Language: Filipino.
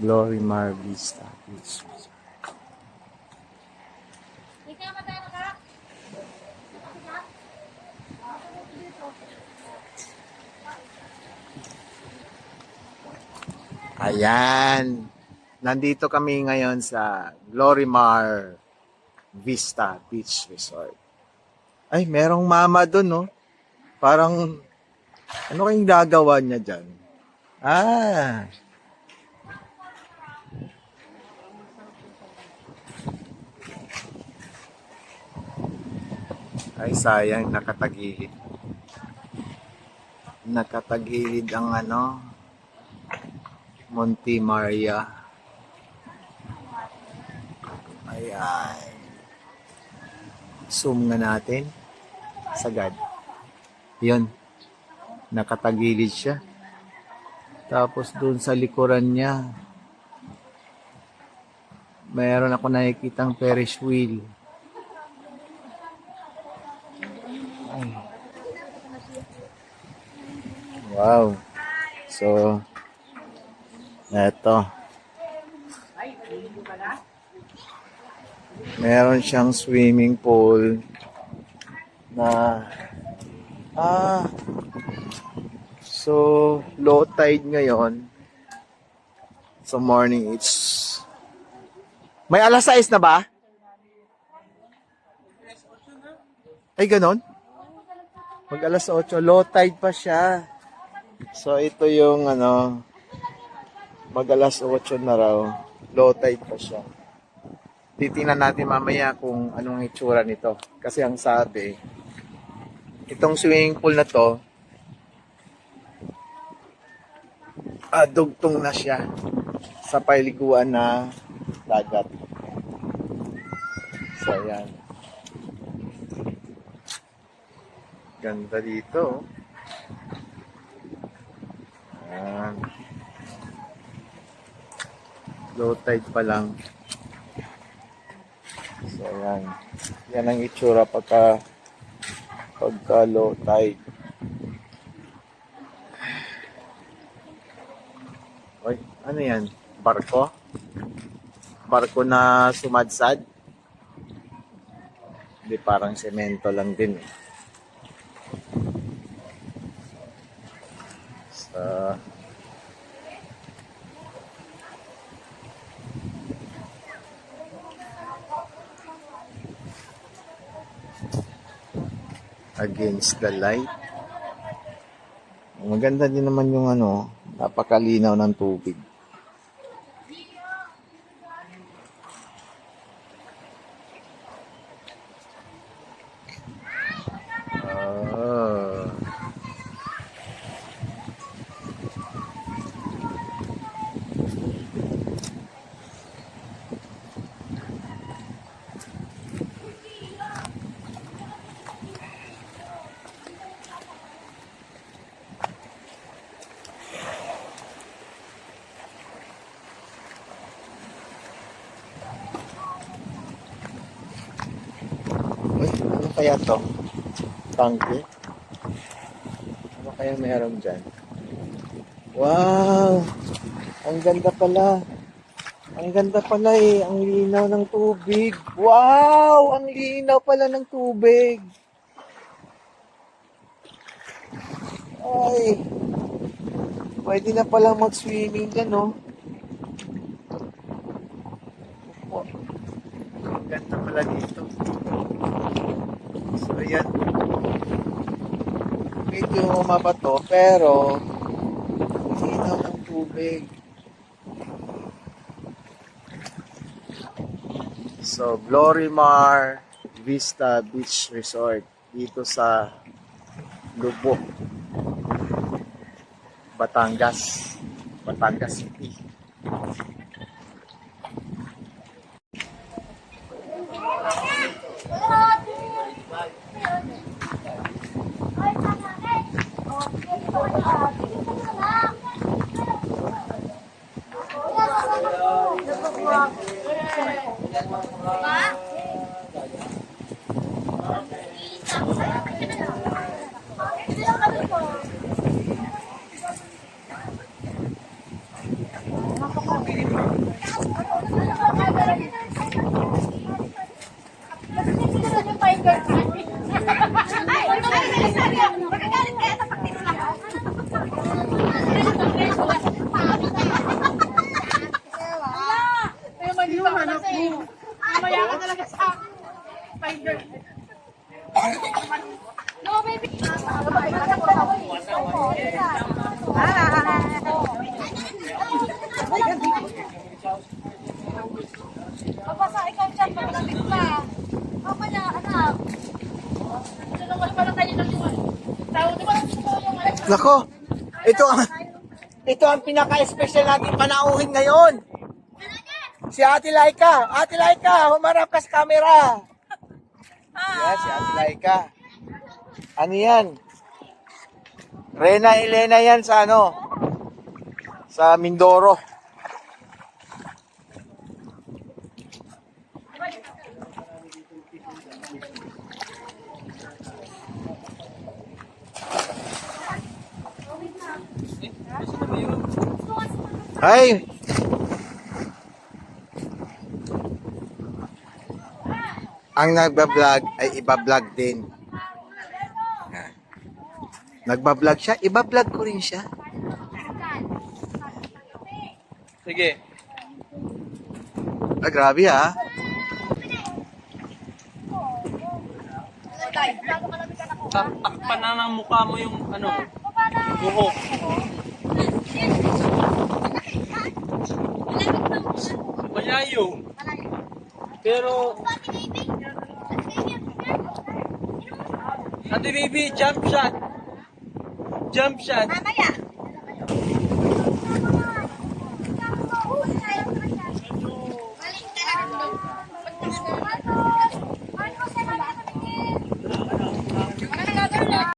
Glorimar Vista Beach. Ayan. Nandito kami ngayon sa Glorimar Vista Beach Resort. Ay, merong mama doon, no? Parang, ano kayong gagawa niya dyan? Ah. Ay, sayang, nakatagilid. Nakatagilid ang Monte Maria. Ayan. Zoom nga natin. Sagad. Yun. Nakatagilid siya. Tapos dun sa likuran niya, mayroon ako nakikitang Ferris wheel. Ay. Wow. So, eto. Meron siyang swimming pool na so low tide ngayon. So morning it's may alas 6 na ba? Ay ganon? Mag alas 8, low tide pa siya. So ito yung mag alas 8 na raw, low tide pa siya. Titingnan natin mamaya kung anong itsura nito. Kasi ang sabi, itong swimming pool na to, dugtong na siya sa paliguan na dagat. So, ayan. Ganda dito. Ayan. Low tide pa lang. So, ayan. Yan ang itsura pagka low tide. Oy, ano yan? Barko? Barko na sumadsad? Hindi, parang semento lang din eh. So, against the light. Maganda din naman yung napakalinaw ng tubig. Ano kaya to? Tangke? Ano kaya meron dyan? Wow! Ang ganda pala. Ang ganda pala eh. Ang linaw ng tubig. Wow! Ang linaw pala ng tubig. Ay! Pwede na pala mag-swimming dyan, no? Oh, ang ganda pala dito. So, ayan. Medyo mabato, pero linaw ng tubig. So, Glorimar Vista Beach Resort dito sa Lubok, Batangas City. Papasa, ikaw dyan, pagkakabit ka. Mamaya, anak. Nako, ito ang pinaka-special natin panauhin ngayon. Si Ate Laika. Ate Laika, humarap ka sa camera. Yan, si Ate Laika. Ano yan? Rena Elena yan sa ano? Sa Mindoro. Ay! Ang nagbablog ay iba-vlog din. Nagbablog siya, iba-vlog ko rin siya. Sige. Ah, grabe ha. Takpan na ng mukha mo yung ano, buhok. Malayo. Pero, Ate Baby, jump shot. Jump shot. Mamaya. Balik ka lang.